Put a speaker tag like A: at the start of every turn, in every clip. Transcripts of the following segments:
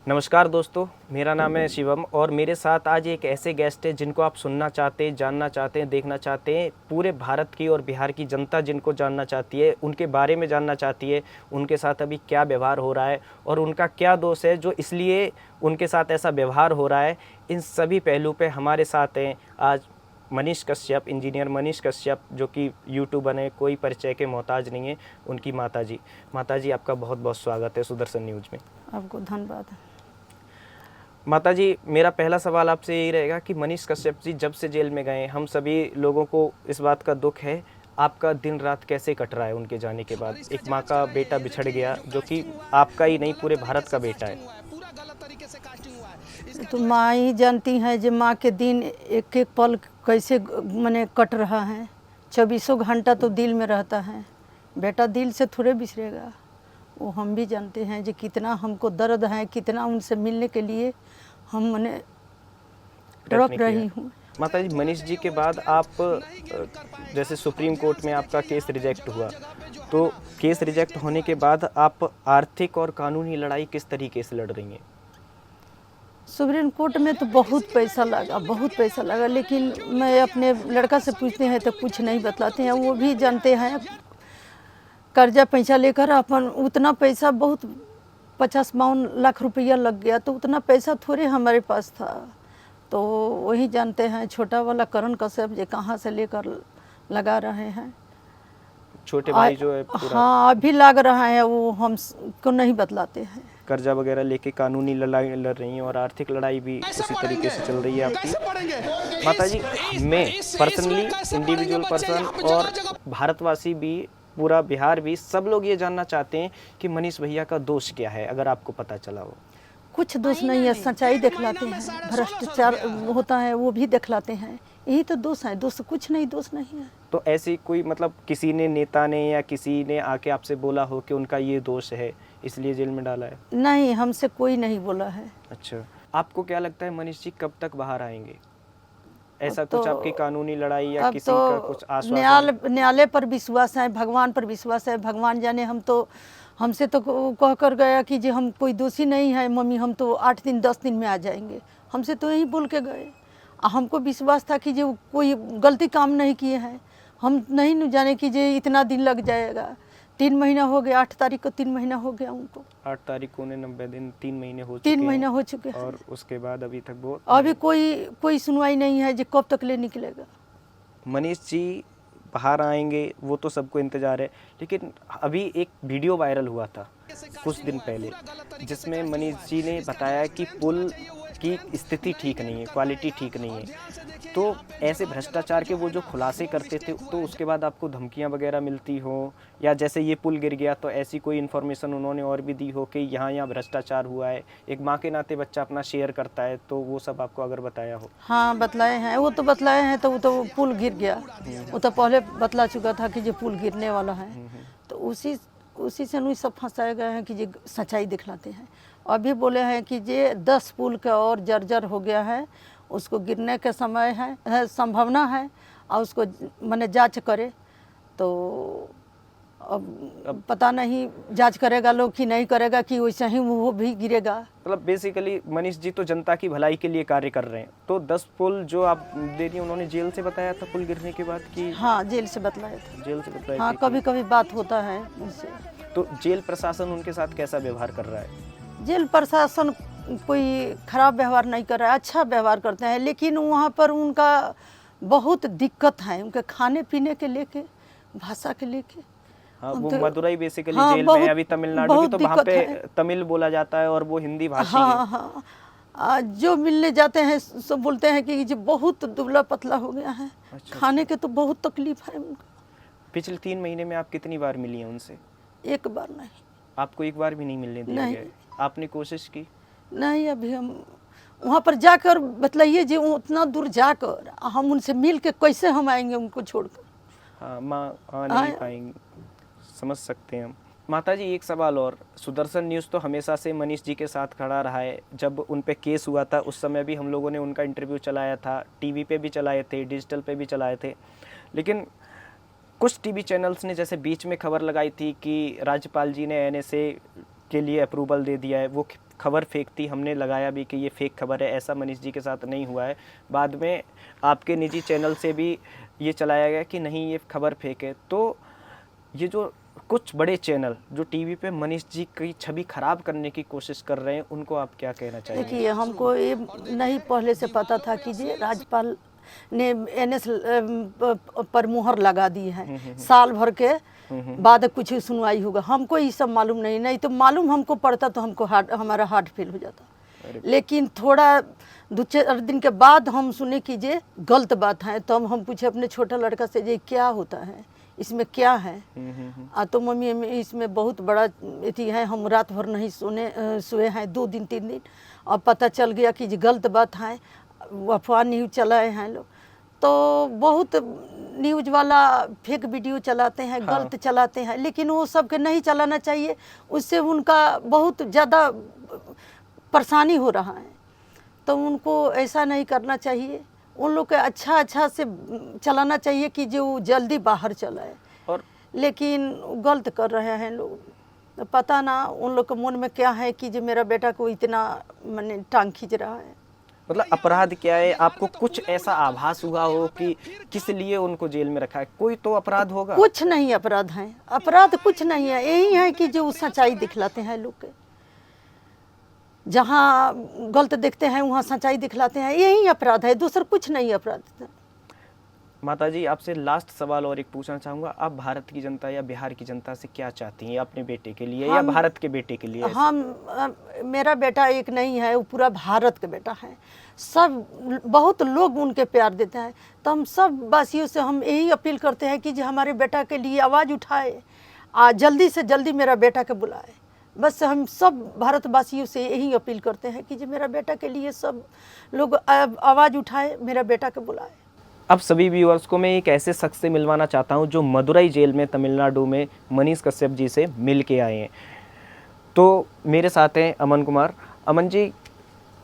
A: नमस्कार दोस्तों, मेरा नाम है शिवम और मेरे साथ आज एक ऐसे गेस्ट है जिनको आप सुनना चाहते हैं, जानना चाहते हैं, देखना चाहते हैं। पूरे भारत की और बिहार की जनता जिनको जानना चाहती है, उनके बारे में जानना चाहती है, उनके साथ अभी क्या व्यवहार हो रहा है और उनका क्या दोष है जो इसलिए उनके साथ ऐसा व्यवहार हो रहा है। इन सभी पहलू पे हमारे साथ हैं आज मनीष कश्यप, इंजीनियर मनीष कश्यप, जो कि यूट्यूबर हैं, कोई परिचय के मोहताज नहीं है। उनकी माताजी। माताजी, आपका बहुत बहुत स्वागत है सुदर्शन न्यूज़ में।
B: आपको धन्यवाद।
A: माताजी, मेरा पहला सवाल आपसे यही रहेगा कि मनीष कश्यप जी जब से जेल में गए, हम सभी लोगों को इस बात का दुख है। आपका दिन रात कैसे कट रहा है उनके जाने के बाद? एक माँ का बेटा बिछड़ गया, जो कि आपका ही नहीं पूरे भारत का बेटा है।
B: तो माँ ही जानती हैं जो माँ के दिन एक एक पल कैसे मने कट रहा है। 24 घंटा तो दिल में रहता है। बेटा दिल से थोड़े बिछड़ेगा। वो हम भी जानते हैं जो कितना हमको दर्द है, कितना उनसे मिलने के लिए हम मने तड़प रही हूँ।
A: माताजी, मनीष जी के बाद आप जैसे सुप्रीम कोर्ट में आपका केस रिजेक्ट हुआ, तो केस रिजेक्ट होने के बाद आप आर्थिक और कानूनी लड़ाई किस तरीके से लड़ रही हैं?
B: सुप्रीम कोर्ट में तो बहुत पैसा लगा, लेकिन मैं अपने लड़का से पूछते हैं तो कुछ नहीं बतलाते हैं। वो भी जानते हैं कर्जा पैसा लेकर अपन उतना पैसा बहुत 50-52 लाख रुपया लग गया, तो उतना पैसा थोड़े हमारे पास था। तो वही जानते हैं छोटा वाला करण कश्यप जो कहाँ से लेकर लगा रहे हैं।
A: छोटे भाई जो है पूरा
B: हाँ, अभी लग रहा है, वो हमको नहीं बतलाते हैं।
A: कर्जा वगैरह लेके कानूनी लड़ाई लड़ रही हैं और आर्थिक लड़ाई भी उसी तरीके से चल रही है आपकी। माताजी, मैं पर्सनली इंडिविजुअल पर्सन और भारतवासी भी, पूरा बिहार भी, सब लोग ये जानना चाहते हैं कि मनीष भैया का दोष क्या है, अगर आपको पता चला हो।
B: कुछ दोष नहीं है, सच्चाई दिखलाते हैं। भ्रष्टाचार होता है वो भी दिखलाते हैं, यही तो दोष है। दोष कुछ नहीं, दोष नहीं है।
A: तो ऐसी कोई मतलब किसी ने, नेता ने या किसी ने आके आपसे बोला हो कि उनका ये दोष है इसलिए जेल में डाला है?
B: नहीं, हमसे कोई नहीं बोला है।
A: अच्छा, आपको क्या लगता है मनीष जी कब तक बाहर आएंगे? ऐसा
B: तो
A: कुछ आपकी कानूनी लड़ाई या किसी का कुछ
B: आश्वासन? न्यायालय पर विश्वास है, भगवान पर विश्वास है। भगवान जाने, हम तो हमसे तो कह कर गया कि जी हम कोई दोषी नहीं है मम्मी, हम तो 8 दिन 10 दिन में आ जाएंगे। हमसे तो यही बोल के गए। हमको विश्वास था कि जो कोई गलती काम नहीं किए हैं। हम नहीं न जाने कि जे इतना दिन लग जाएगा। 3 महीना हो गया, 8 तारीख को 3 महीना हो गया उनको।
A: 8 तारीख को 90 दिन, 3 महीने हो चुके
B: 3 महीना हो चुके हैं
A: और उसके बाद अभी तक वो
B: अभी कोई सुनवाई नहीं है। जो कब तक ले निकलेगा।
A: मनीष जी बाहर आएंगे वो तो सबको इंतजार है, लेकिन अभी एक वीडियो वायरल हुआ था कुछ दिन पहले, जिसमें मनीष जी ने बताया कि पुल की स्थिति ठीक नहीं है, क्वालिटी ठीक नहीं है। तो ऐसे भ्रष्टाचार के वो जो खुलासे करते थे, तो उसके बाद आपको धमकियां वगैरह मिलती हो, या जैसे ये पुल गिर गया तो ऐसी कोई इन्फॉर्मेशन उन्होंने और भी दी हो कि यहाँ भ्रष्टाचार हुआ है? एक माँ के नाते बच्चा अपना शेयर करता है, तो वो सब आपको अगर बताया हो?
B: हाँ, बतलाए हैं। वो तो बतलाए हैं, तो वो तो पुल गिर गया। वो तो पहले बतला चुका था कि जो पुल गिरने वाला है। तो उसी से नहीं सब फंसाए गए हैं कि जो सच्चाई दिखलाते हैं। अभी बोले हैं कि ये 10 पुल का और जर्जर हो गया है, उसको गिरने के समय है संभावना है, और उसको माने जांच करे। तो अब पता नहीं जांच करेगा लोग कि नहीं करेगा, कि वैसे ही वो भी गिरेगा।
A: मतलब बेसिकली मनीष जी तो जनता की भलाई के लिए कार्य कर रहे हैं। तो 10 पुल जो आप दे रही, उन्होंने जेल से बताया था पुल गिरने के बाद कि?
B: हाँ, जेल से बतलाया था।
A: जेल से बताया?
B: हाँ, कभी कभी बात होता है उनसे।
A: तो जेल प्रशासन उनके साथ कैसा व्यवहार कर रहा है?
B: जेल प्रशासन कोई खराब व्यवहार नहीं कर रहा है, अच्छा व्यवहार करते हैं। लेकिन वहाँ पर उनका बहुत दिक्कत है, उनके खाने पीने के लेके, भाषा के लेके।
A: हाँ, वो मदुरई बेसिकली
B: हाँ,
A: जेल में है अभी, तमिलनाडु की, तो वहाँ पे तमिल बोला जाता है और वो हिंदी भाषी
B: हाँ,
A: है।
B: हाँ, जो मिलने जाते हैं सब बोलते हैं कि जो बहुत दुबला पतला हो गया है।
A: अच्छा,
B: खाने के तो बहुत तकलीफ है उनका।
A: पिछले 3 महीने में आप कितनी बार मिली हैं उनसे?
B: एक बार नहीं।
A: आपको एक बार भी नहीं मिलने दिया गया? आपने कोशिश की?
B: नहीं, अभी हम वहाँ पर जाकर बतलाइए जी, उतना दूर जाकर हम उनसे मिल के कैसे हम आएंगे उनको छोड़कर?
A: हाँ, माँ आ नहीं पाएंगे, समझ सकते हैं हम। माताजी, एक सवाल और। सुदर्शन न्यूज़ तो हमेशा से मनीष जी के साथ खड़ा रहा है। जब उन पे केस हुआ था उस समय भी हम लोगों ने उनका इंटरव्यू चलाया था, टीवी पे भी चलाए थे, डिजिटल पे भी चलाए थे। लेकिन कुछ टीवी चैनल्स ने जैसे बीच में खबर लगाई थी कि राज्यपाल जी ने एनएसए के लिए अप्रूवल दे दिया है। वो खबर फेक थी, हमने लगाया भी कि ये फेक खबर है, ऐसा मनीष जी के साथ नहीं हुआ है। बाद में आपके निजी चैनल से भी ये चलाया गया कि नहीं ये खबर फेक है। तो ये जो कुछ बड़े चैनल जो टीवी पे मनीष जी की छवि खराब करने की कोशिश कर रहे हैं, उनको आप क्या कहना चाहेंगे?
B: देखिए, हमको ये नहीं पहले से पता था कि ये राज्यपाल ने एनएस पर मुहर लगा दी है, साल भर के बाद कुछ सुनवाई होगा। हमको ये सब मालूम नहीं तो मालूम हमको पड़ता तो हमको हमारा हार्ट फेल हो जाता। लेकिन थोड़ा 2-4 दिन के बाद हम सुने कि ये गलत बात है, तो हम पूछे अपने छोटा लड़का से ये क्या होता है, इसमें क्या है। तो मम्मी इसमें बहुत बड़ा अथी है, हम रात भर नहीं सोए हैं 2 दिन 3 दिन। अब पता चल गया कि ये गलत बात है, अफवाह न्यूज़ चलाए हैं लोग। तो बहुत न्यूज़ वाला फेक वीडियो चलाते हैं, गलत चलाते हैं, लेकिन वो सबके नहीं चलाना चाहिए। उससे उनका बहुत ज़्यादा परेशानी हो रहा है, तो उनको ऐसा नहीं करना चाहिए। उन लोग के अच्छा से चलाना चाहिए कि जो जल्दी बाहर चलाए,
A: और
B: लेकिन गलत कर रहे हैं लोग। पता ना उन लोग के मन में क्या है कि जो मेरा बेटा को इतना मैंने टांग खींच रहा है।
A: मतलब अपराध क्या है? आपको कुछ ऐसा आभास हुआ हो कि किस लिए उनको जेल में रखा है? कोई तो अपराध होगा।
B: कुछ नहीं अपराध है, अपराध कुछ नहीं है। यही है कि जो सच्चाई दिखलाते हैं लोग के, जहाँ गलत देखते हैं वहाँ सच्चाई दिखलाते हैं, यही अपराध है, दूसरा कुछ नहीं अपराध है।
A: माताजी, आपसे लास्ट सवाल और एक पूछना चाहूँगा। आप भारत की जनता या बिहार की जनता से क्या चाहती हैं अपने बेटे के लिए या भारत के बेटे के लिए?
B: मेरा बेटा एक नहीं है, वो पूरा भारत का बेटा है। सब बहुत लोग उनके प्यार देते हैं, तो हम सब वासियों से हम यही अपील करते हैं कि जो हमारे बेटा के लिए आवाज़ उठाए, जल्दी से जल्दी मेरा बेटा के बुलाए। बस हम सब भारतवासियों से यही अपील करते हैं कि जो मेरा बेटा के लिए सब लोग आवाज़ उठाए, मेरा बेटा के बुलाए।
A: अब सभी व्यूअर्स को मैं एक ऐसे शख्स से मिलवाना चाहता हूं जो मदुरई जेल में तमिलनाडु में मनीष कश्यप जी से मिल के आए हैं। तो मेरे साथ हैं अमन कुमार। अमन जी,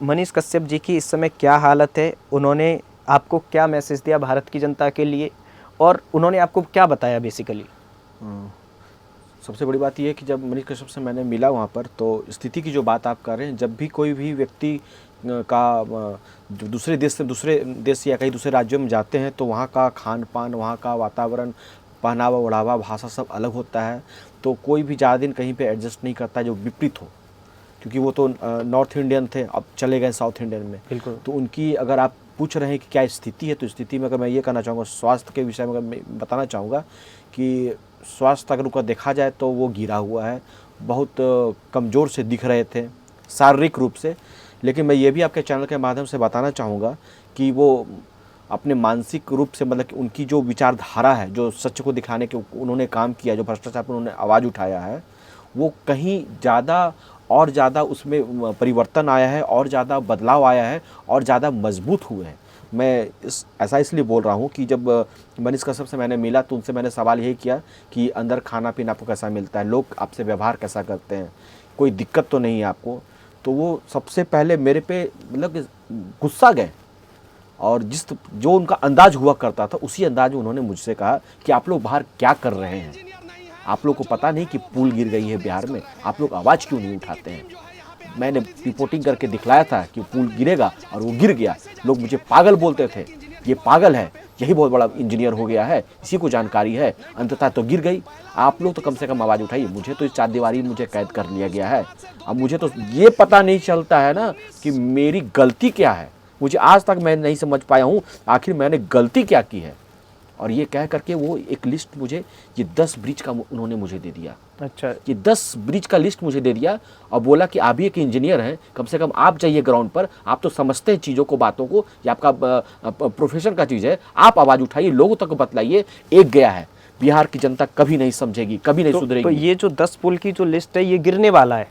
A: मनीष कश्यप जी की इस समय क्या हालत है? उन्होंने आपको क्या मैसेज दिया भारत की जनता के लिए, और उन्होंने आपको क्या बताया बेसिकली?
C: सबसे बड़ी बात यह है कि जब मनीष कश्यप से मैंने मिला वहाँ पर, तो स्थिति की जो बात आप कर रहे हैं, जब भी कोई भी व्यक्ति का जो दूसरे देश या कहीं दूसरे राज्यों में जाते हैं, तो वहाँ का खान पान, वहाँ का वातावरण, पहनावा ओढ़ावा, भाषा सब अलग होता है। तो कोई भी ज़्यादा दिन कहीं पे एडजस्ट नहीं करता जो विपरीत हो, क्योंकि वो तो नॉर्थ इंडियन थे, अब चले गए साउथ इंडियन में।
A: बिल्कुल।
C: तो उनकी अगर आप पूछ रहे हैं कि क्या स्थिति है, तो स्थिति में अगर मैं ये कहना चाहूँगा, स्वास्थ्य के विषय में अगर मैं बताना चाहूँगा कि स्वास्थ्य अगर उनका देखा जाए तो वो गिरा हुआ है, बहुत कमज़ोर से दिख रहे थे शारीरिक रूप से। लेकिन मैं ये भी आपके चैनल के माध्यम से बताना चाहूँगा कि वो अपने मानसिक रूप से, मतलब कि उनकी जो विचारधारा है, जो सच को दिखाने के उन्होंने काम किया, जो भ्रष्टाचार पर उन्होंने आवाज़ उठाया है, वो कहीं ज़्यादा उसमें परिवर्तन आया है, और ज़्यादा बदलाव आया है, और ज़्यादा मजबूत हुए हैं। मैं ऐसा इसलिए बोल रहा हूँ कि जब मनीष कश्यप से मैंने मिला तो उनसे मैंने सवाल यही किया कि अंदर खाना पीना आपको कैसा मिलता है, लोग आपसे व्यवहार कैसा करते हैं, कोई दिक्कत तो नहीं है आपको? तो वो सबसे पहले मेरे पे मतलब गुस्सा गए, और जो उनका अंदाज हुआ करता था उसी अंदाज में उन्होंने मुझसे कहा कि आप लोग बाहर क्या कर रहे हैं, आप लोग को पता नहीं कि पुल गिर गई है बिहार में, आप लोग आवाज़ क्यों नहीं उठाते हैं? मैंने रिपोर्टिंग करके दिखलाया था कि पुल गिरेगा, और वो गिर गया। लोग मुझे पागल बोलते थे, ये पागल है, यही बहुत बड़ा इंजीनियर हो गया है, इसी को जानकारी है, अंततः तो गिर गई। आप लोग तो कम से कम आवाज़ उठाइए। मुझे तो इस 4 दीवारी में मुझे कैद कर लिया गया है। अब मुझे तो ये पता नहीं चलता है ना कि मेरी गलती क्या है। मुझे आज तक मैं नहीं समझ पाया हूँ आखिर मैंने गलती क्या की है। और ये कह करके वो एक लिस्ट मुझे, ये 10 ब्रिज का उन्होंने मुझे दे दिया। अच्छा, ये 10 ब्रिज का लिस्ट मुझे दे दिया, और बोला कि आप भी एक इंजीनियर हैं, कम से कम आप जाइए ग्राउंड पर, आप तो समझते हैं चीज़ों को, बातों को, ये आपका प्रोफेशन का चीज़ है, आप आवाज़ उठाइए, लोगों तक बतलाइए। एक गया है, बिहार की जनता कभी नहीं समझेगी, कभी नहीं सुधरेगी।
A: तो ये जो 10 पुल की जो लिस्ट है, ये गिरने वाला है?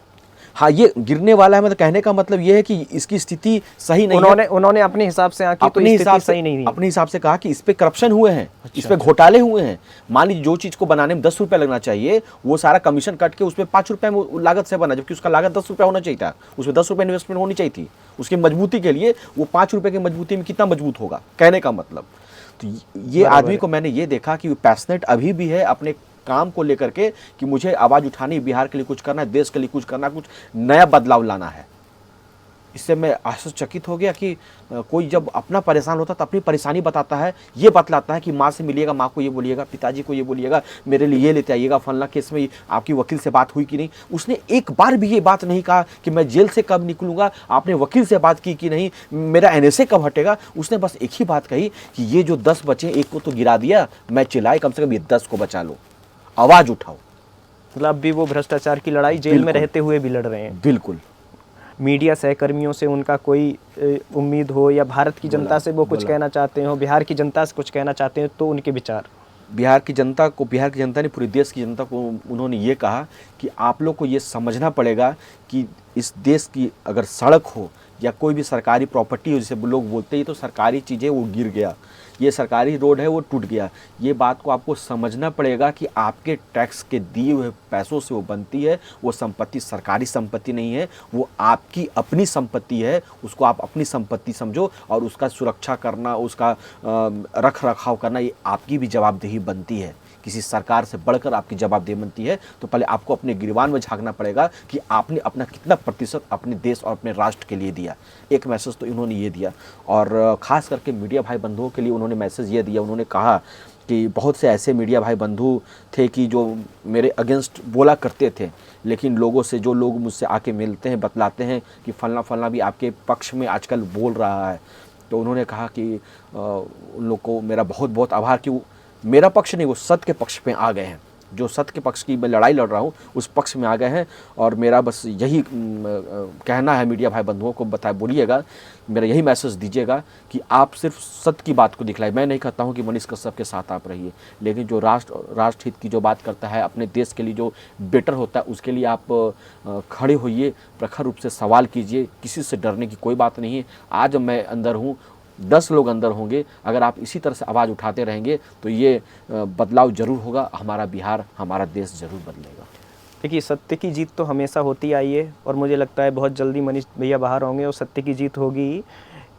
C: हाँ, ये गिरने वाला है। मतलब कहने का मतलब ये है कि इसकी स्थिति सही नहीं है।
A: उन्होंने अपने हिसाब से आंकी, तो स्थिति सही नहीं है।
C: अपने हिसाब से कहा कि इस पे करप्शन हुए हैं। अच्छा, इस पे घोटाले हुए हैं। मान लीजिए जो चीज को बनाने में 10 रुपए लगना चाहिए, वो सारा कमीशन कट के उसमें 5 रुपए में लागत से बना, जबकि उसका लागत 10 रुपया होना चाहिए था। उसमें 10 रुपए इन्वेस्टमेंट होनी चाहिए थी उसकी मजबूती के लिए। वो 5 रुपए की मजबूती में कितना मजबूत होगा, कहने का मतलब। तो ये आदमी को मैंने ये देखा कि पैशनेट अभी भी है, अपने काम को लेकर के कि मुझे आवाज़ उठानी, बिहार के लिए कुछ करना है, देश के लिए कुछ करना, कुछ नया बदलाव लाना है। इससे मैं आश्चर्यचकित हो गया कि कोई जब अपना परेशान होता तो अपनी परेशानी बताता है, ये बतलाता है कि माँ से मिलिएगा, माँ को ये बोलिएगा, पिताजी को ये बोलिएगा, मेरे लिए ये लेते आइएगा, फलना केस में आपकी वकील से बात हुई कि नहीं। उसने एक बार भी ये बात नहीं कहा कि मैं जेल से कब निकलूंगा, आपने वकील से बात की कि नहीं, मेरा NSA कब हटेगा। उसने बस एक ही बात कही कि ये जो 10 बचे, एक को तो गिरा दिया, मैं चिल्लाए, कम से कम ये 10 को बचा लो, आवाज़ उठाओ।
A: मतलब अब भी वो भ्रष्टाचार की लड़ाई जेल में
C: बिल्कुल।
A: रहते हुए भी लड़ रहे हैं।
C: बिल्कुल।
A: मीडिया सहकर्मियों से उनका कोई उम्मीद हो, या भारत की जनता से वो कुछ कहना चाहते हो, बिहार की जनता से कुछ कहना चाहते हो, तो उनके विचार?
C: बिहार की जनता ने, पूरे देश की जनता को उन्होंने ये कहा कि आप लोग को ये समझना पड़ेगा कि इस देश की अगर सड़क हो या कोई भी सरकारी प्रॉपर्टी हो, जैसे लोग बोलते हैं ये तो सरकारी चीज़ है, वो गिर गया, ये सरकारी रोड है, वो टूट गया, ये बात को आपको समझना पड़ेगा कि आपके टैक्स के दिए हुए पैसों से वो बनती है। वो संपत्ति सरकारी संपत्ति नहीं है, वो आपकी अपनी संपत्ति है। उसको आप अपनी संपत्ति समझो और उसका सुरक्षा करना, उसका रख रखाव करना, ये आपकी भी जवाबदेही बनती है। किसी सरकार से बढ़कर आपकी जवाबदेही बनती है। तो पहले आपको अपने गिरबान में झांकना पड़ेगा कि आपने अपना कितना प्रतिशत अपने देश और अपने राष्ट्र के लिए दिया। एक मैसेज तो इन्होंने ये दिया, और ख़ास करके मीडिया भाई बंधुओं के लिए उन्होंने मैसेज ये दिया। उन्होंने कहा कि बहुत से ऐसे मीडिया भाई बंधु थे कि जो मेरे अगेंस्ट बोला करते थे, लेकिन लोगों से, जो लोग मुझसे आके मिलते हैं, बतलाते हैं कि फलना फलना भी आपके पक्ष में आजकल बोल रहा है, तो उन्होंने कहा कि उन लोग को मेरा बहुत बहुत आभार कि मेरा पक्ष नहीं, वो सत्य के पक्ष पे आ गए हैं। जो सत्य के पक्ष की मैं लड़ाई लड़ रहा हूँ, उस पक्ष में आ गए हैं। और मेरा बस यही कहना है मीडिया भाई बंधुओं को, बोलिएगा, मेरा यही मैसेज दीजिएगा कि आप सिर्फ सत्य की बात को दिखलाइए। मैं नहीं कहता हूँ कि मनीष कश्यप के साथ आप रहिए, लेकिन जो राष्ट्र हित की जो बात करता है, अपने देश के लिए जो बेटर होता है, उसके लिए आप खड़े होइए, प्रखर रूप से सवाल कीजिए। किसी से डरने की कोई बात नहीं है। आज मैं अंदर हूँ, 10 लोग अंदर होंगे। अगर आप इसी तरह से आवाज़ उठाते रहेंगे तो ये बदलाव जरूर होगा। हमारा बिहार, हमारा देश जरूर बदलेगा।
A: देखिए, सत्य की जीत तो हमेशा होती आई है, और मुझे लगता है बहुत जल्दी मनीष भैया बाहर होंगे और सत्य की जीत होगी ही।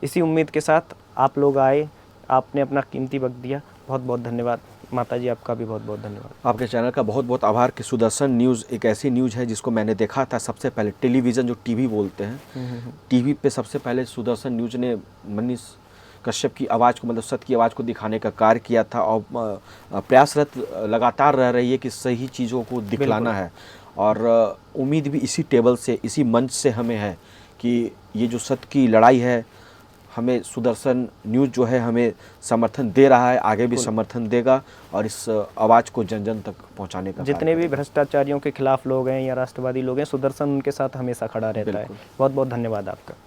A: इसी उम्मीद के साथ आप लोग आए, आपने अपना कीमती वक्त दिया, बहुत बहुत धन्यवाद। माता जी, आपका भी बहुत बहुत धन्यवाद।
C: आपके चैनल का बहुत बहुत आभार कि सुदर्शन न्यूज़ एक ऐसी न्यूज़ है जिसको मैंने देखा था सबसे पहले। टेलीविज़न जो टीवी बोलते हैं, टीवी पे सबसे पहले सुदर्शन न्यूज़ ने मनीष कश्यप की आवाज़ को, मतलब सत्य की आवाज़ को दिखाने का कार्य किया था। और प्रयासरत लगातार रह रही है कि सही चीज़ों को दिखलाना है। और उम्मीद भी इसी टेबल से, इसी मंच से हमें है कि ये जो सत्य की लड़ाई है, हमें सुदर्शन न्यूज़ जो है हमें समर्थन दे रहा है, आगे भी समर्थन देगा, और इस आवाज़ को जन जन तक पहुंचाने का
A: जितने भी भ्रष्टाचारियों के खिलाफ लोग हैं या राष्ट्रवादी लोग हैं, सुदर्शन उनके साथ हमेशा खड़ा रहता है। बहुत बहुत धन्यवाद आपका।